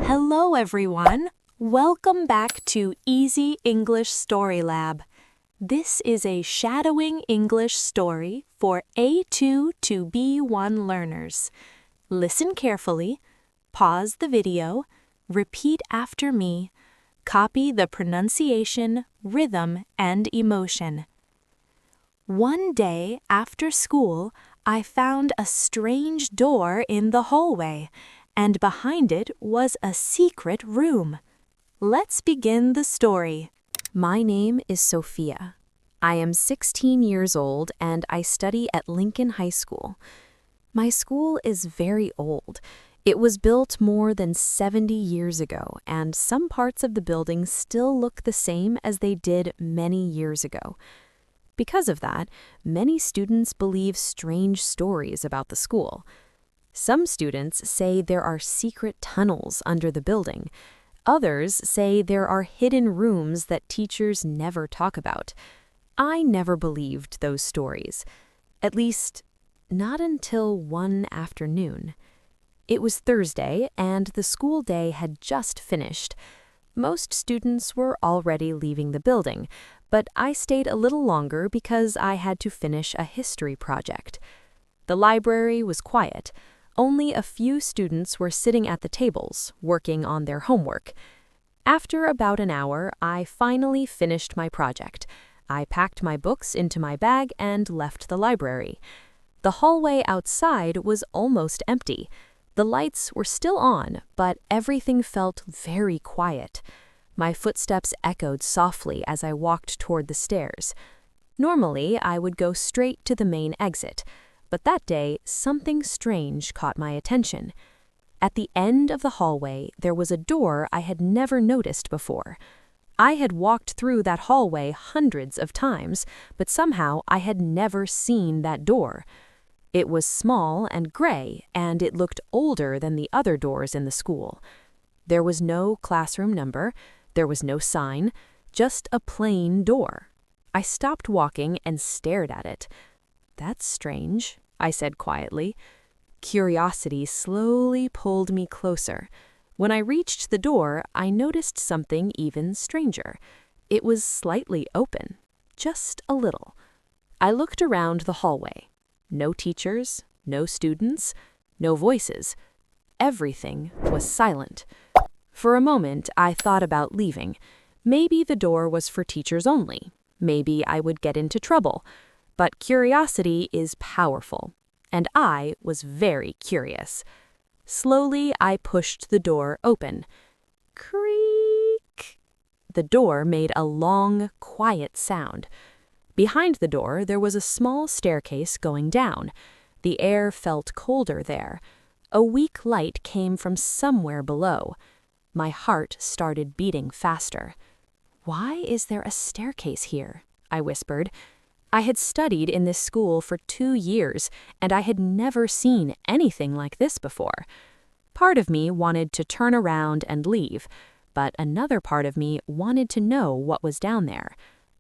Hello, everyone. Welcome back to Easy English StoryLab. This is a shadowing English story for A2 to B1 learners. Listen carefully, pause the video, repeat after me, copy the pronunciation, rhythm, and emotion. One day after school, I found a strange door in the hallway, and behind it was a secret room. Let's begin the story. My name is Sofia. I am 16 years old and I study at Lincoln High School. My school is very old. It was built more than 70 years ago, and some parts of the building still look the same as they did many years ago. Because of that, many students believe strange stories about the school. Some students say there are secret tunnels under the building. Others say there are hidden rooms that teachers never talk about. I never believed those stories. At least, not until one afternoon. It was Thursday, and the school day had just finished. Most students were already leaving the building, but I stayed a little longer because I had to finish a history project. The library was quiet. Only a few students were sitting at the tables, working on their homework. After about an hour, I finally finished my project. I packed my books into my bag and left the library. The hallway outside was almost empty. The lights were still on, but everything felt very quiet. My footsteps echoed softly as I walked toward the stairs. Normally, I would go straight to the main exit, but that day, something strange caught my attention. At the end of the hallway, there was a door I had never noticed before. I had walked through that hallway hundreds of times, but somehow I had never seen that door. It was small and gray, and it looked older than the other doors in the school. There was no classroom number, there was no sign, just a plain door. I stopped walking and stared at it. "That's strange," I said quietly. Curiosity slowly pulled me closer. When I reached the door, I noticed something even stranger. It was slightly open, just a little. I looked around the hallway. No teachers, no students, no voices. Everything was silent. For a moment, I thought about leaving. Maybe the door was for teachers only. Maybe I would get into trouble. But curiosity is powerful, and I was very curious. Slowly, I pushed the door open. Creak! The door made a long, quiet sound. Behind the door, there was a small staircase going down. The air felt colder there. A weak light came from somewhere below. My heart started beating faster. "Why is there a staircase here?" I whispered. I had studied in this school for 2 years, and I had never seen anything like this before. Part of me wanted to turn around and leave, but another part of me wanted to know what was down there.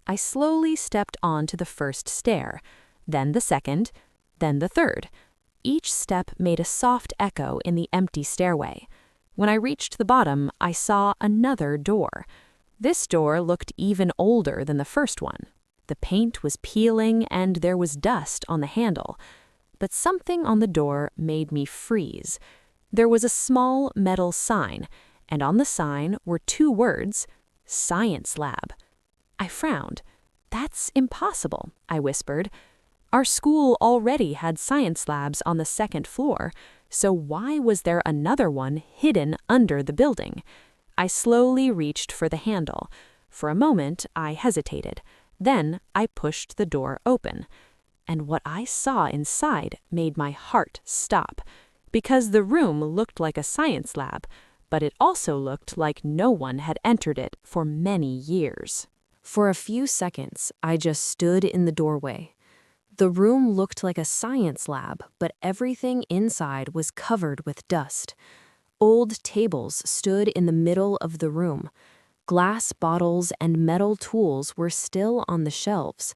I slowly stepped onto the first stair, then the second, then the third. Each step made a soft echo in the empty stairway. When I reached the bottom, I saw another door. This door looked even older than the first one. The paint was peeling and there was dust on the handle. But something on the door made me freeze. There was a small metal sign, and on the sign were 2 words, "Science Lab." I frowned. "That's impossible," I whispered. Our school already had science labs on the 2nd floor, so why was there another one hidden under the building? I slowly reached for the handle. For a moment, I hesitated. Then I pushed the door open. And what I saw inside made my heart stop. Because the room looked like a science lab, but it also looked like no one had entered it for many years. For a few seconds, I just stood in the doorway. The room looked like a science lab, but everything inside was covered with dust. Old tables stood in the middle of the room. Glass bottles and metal tools were still on the shelves.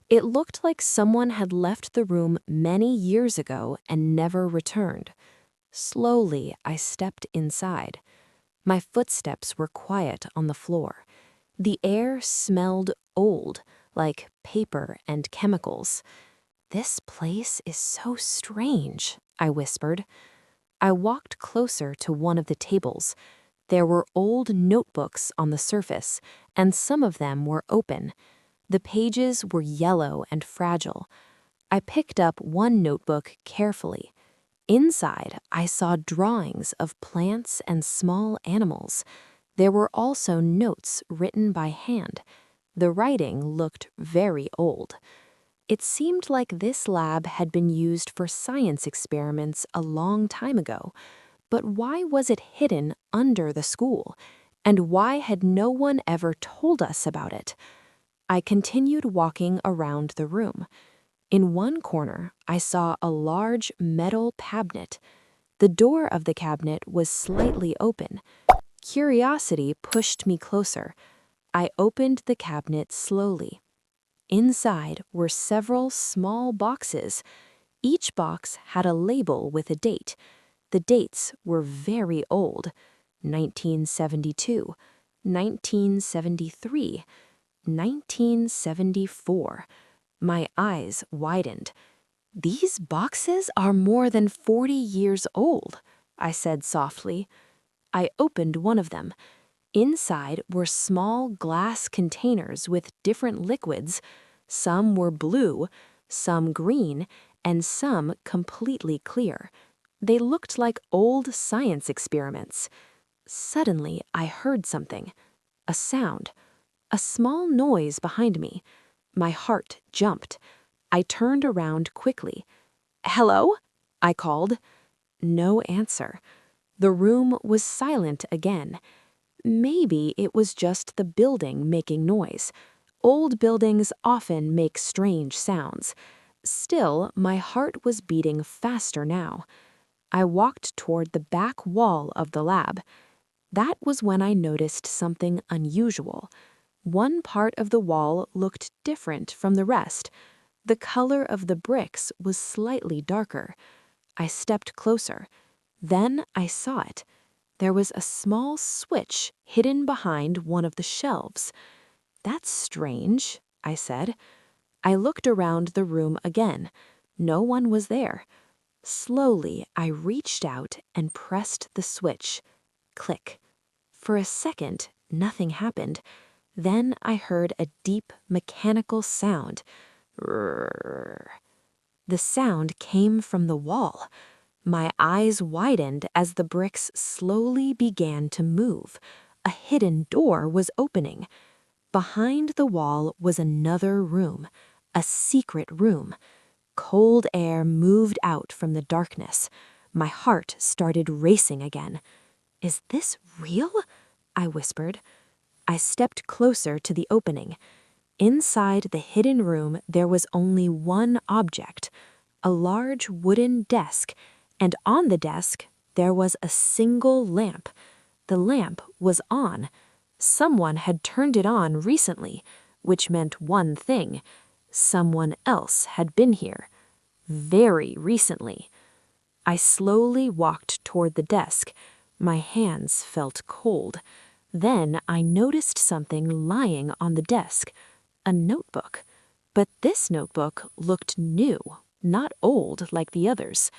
It looked like someone had left the room many years ago and never returned. Slowly, I stepped inside. My footsteps were quiet on the floor. The air smelled old, like paper and chemicals. "This place is so strange," I whispered. I walked closer to one of the tables. There were old notebooks on the surface, and some of them were open. The pages were yellow and fragile. I picked up one notebook carefully. Inside, I saw drawings of plants and small animals. There were also notes written by hand. The writing looked very old. It seemed like this lab had been used for science experiments a long time ago. But why was it hidden under the school? And why had no one ever told us about it? I continued walking around the room. In one corner, I saw a large metal cabinet. The door of the cabinet was slightly open. Curiosity pushed me closer. I opened the cabinet slowly. Inside were several small boxes. Each box had a label with a date. The dates were very old: 1972, 1973, 1974. My eyes widened. "These boxes are more than 40 years old," I said softly. I opened one of them. Inside were small glass containers with different liquids. Some were blue, some green, and some completely clear. They looked like old science experiments. Suddenly, I heard something. A sound. A small noise behind me. My heart jumped. I turned around quickly. "Hello?" I called. No answer. The room was silent again. Maybe it was just the building making noise. Old buildings often make strange sounds. Still, my heart was beating faster now. I walked toward the back wall of the lab. That was when I noticed something unusual. One part of the wall looked different from the rest. The color of the bricks was slightly darker. I stepped closer. Then I saw it. There was a small switch hidden behind one of the shelves. "That's strange," I said. I looked around the room again. No one was there. Slowly, I reached out and pressed the switch. Click. For a second, nothing happened. Then I heard a deep, mechanical sound. Rrrr. The sound came from the wall. My eyes widened as the bricks slowly began to move. A hidden door was opening. Behind the wall was another room, a secret room. Cold air moved out from the darkness. My heart started racing again. "Is this real?" I whispered. I stepped closer to the opening. Inside the hidden room, there was only one object, a large wooden desk, and on the desk, there was a single lamp. The lamp was on. Someone had turned it on recently, which meant one thing: someone else had been here. Very recently. I slowly walked toward the desk. My hands felt cold. Then I noticed something lying on the desk, a notebook. But this notebook looked new, not old like the others.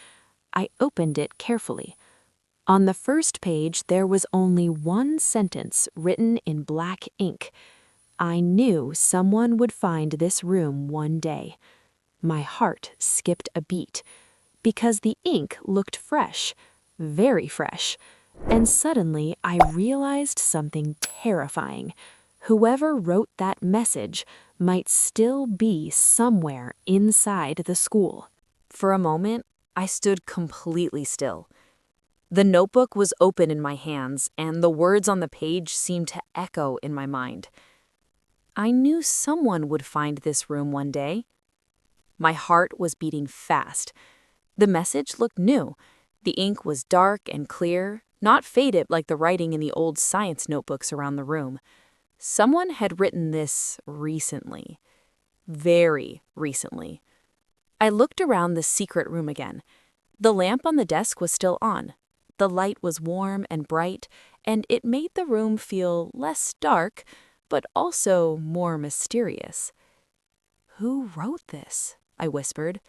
I opened it carefully. On the first page, there was only one sentence written in black ink. I knew someone would find this room one day. My heart skipped a beat, because the ink looked fresh, very fresh. And suddenly, I realized something terrifying. Whoever wrote that message might still be somewhere inside the school. For a moment, I stood completely still. The notebook was open in my hands, and the words on the page seemed to echo in my mind. I knew someone would find this room one day. My heart was beating fast. The message looked new. The ink was dark and clear, not faded like the writing in the old science notebooks around the room. Someone had written this recently. Very recently. I looked around the secret room again. The lamp on the desk was still on. The light was warm and bright, and it made the room feel less dark, but also more mysterious. "Who wrote this?" I whispered.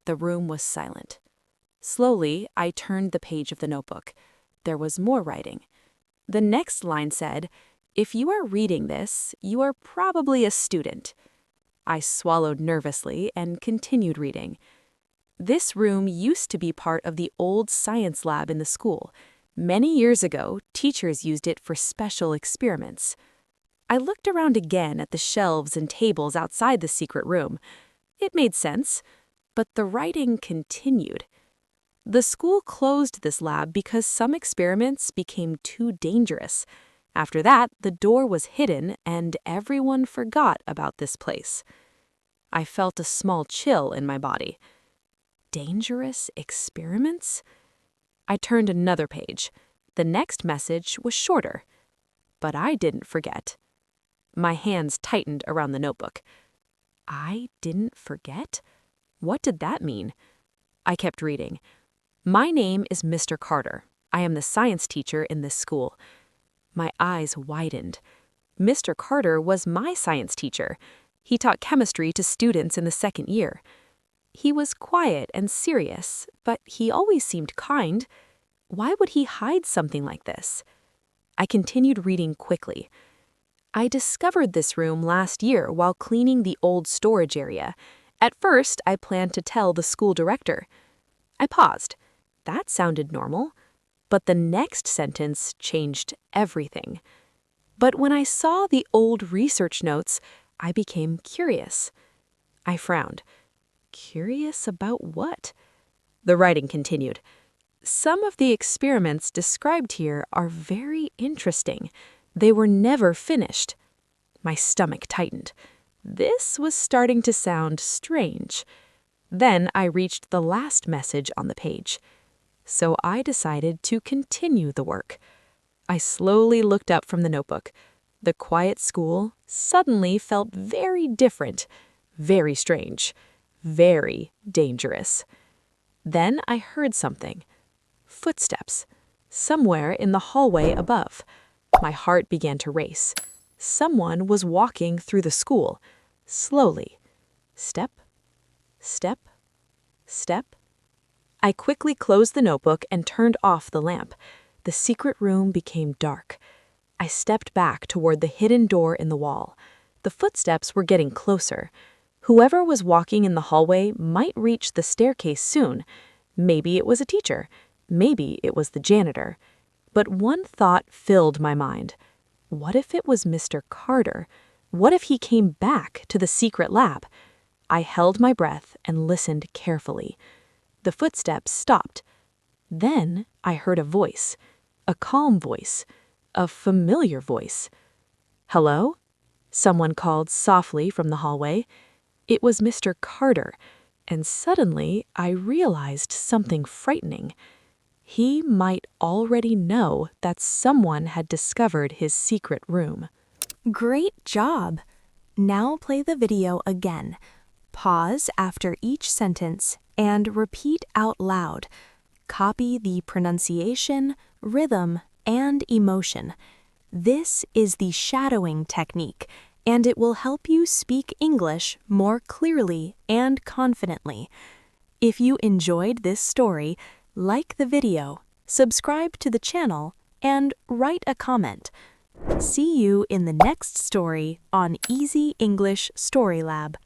The room was silent. Slowly, I turned the page of the notebook. There was more writing. The next line said, "If you are reading this, you are probably a student." I swallowed nervously and continued reading. This room used to be part of the old science lab in the school. Many years ago, teachers used it for special experiments. I looked around again at the shelves and tables outside the secret room. It made sense, but the writing continued. The school closed this lab because some experiments became too dangerous. After that, the door was hidden and everyone forgot about this place. I felt a small chill in my body. Dangerous experiments? I turned another page. The next message was shorter. But I didn't forget. My hands tightened around the notebook. I didn't forget? What did that mean? I kept reading. "My name is Mr. Carter. I am the science teacher in this school." My eyes widened. Mr. Carter was my science teacher. He taught chemistry to students in the second year. He was quiet and serious, but he always seemed kind. Why would he hide something like this? I continued reading quickly. "I discovered this room last year while cleaning the old storage area. At first, I planned to tell the school director." I paused. That sounded normal. But the next sentence changed everything. "But when I saw the old research notes, I became curious." I frowned. Curious about what? The writing continued. "Some of the experiments described here are very interesting. They were never finished." My stomach tightened. This was starting to sound strange. Then I reached the last message on the page. So I decided to continue the work. I slowly looked up from the notebook. The quiet school suddenly felt very different, very strange, very dangerous. Then I heard something. Footsteps. Somewhere in the hallway above. My heart began to race. Someone was walking through the school, slowly. Step, step, step. I quickly closed the notebook and turned off the lamp. The secret room became dark. I stepped back toward the hidden door in the wall. The footsteps were getting closer. Whoever was walking in the hallway might reach the staircase soon. Maybe it was a teacher. Maybe it was the janitor. But one thought filled my mind. What if it was Mr. Carter? What if he came back to the secret lab? I held my breath and listened carefully. The footsteps stopped. Then I heard a voice, a calm voice, a familiar voice. "Hello?" Someone called softly from the hallway. It was Mr. Carter, and suddenly I realized something frightening. He might already know that someone had discovered his secret room. Great job! Now play the video again. Pause after each sentence and repeat out loud. Copy the pronunciation, rhythm, and emotion. This is the shadowing technique, and it will help you speak English more clearly and confidently. If you enjoyed this story, like the video, subscribe to the channel, and write a comment. See you in the next story on Easy English Story Lab.